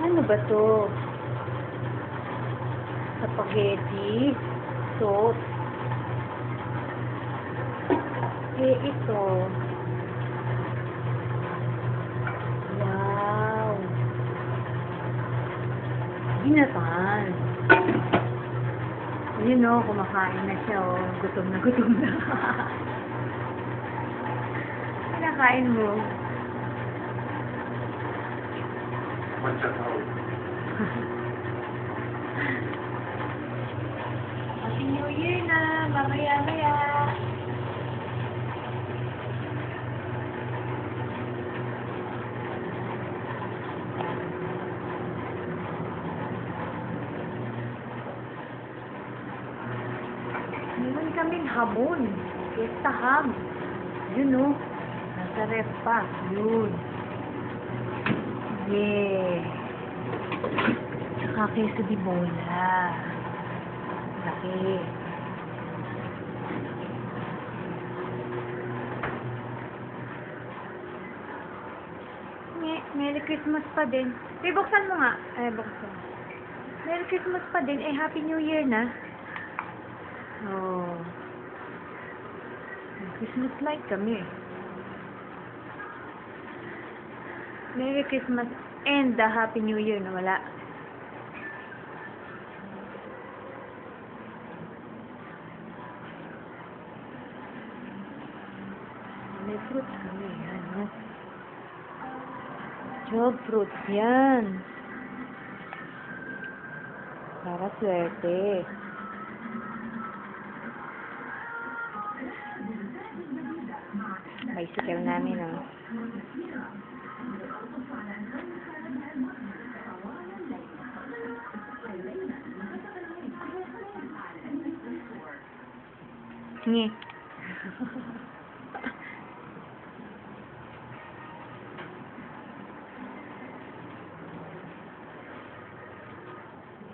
Ano ba to? Spaghetti sauce. Ito. Wow. Ginatan. Yun o, kumakain na siya o. Gutom na gutom na. Kinakain mo. Happy New Year na, mamaya-maya. Meron kaming hamon. Fiesta ham. Yun o. Nasa ref pa. Yun. Yeah. Saka queso di bola. Laki. Merry Christmas pa din. Buksan mo nga. Ay, buksan. Merry Christmas pa din. Happy New Year na. Oh. Christmas light kami. Merry Christmas and the Happy New Year na wala. May fruits kami. Ano? Jog fruits yan. Para swerte. Bicycle namin, oh. Nge.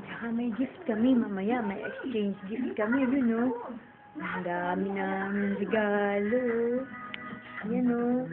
Saka may gift kami mamaya. May exchange gift kami, yun, oh. Ang dami namin regalo. Yan, oh.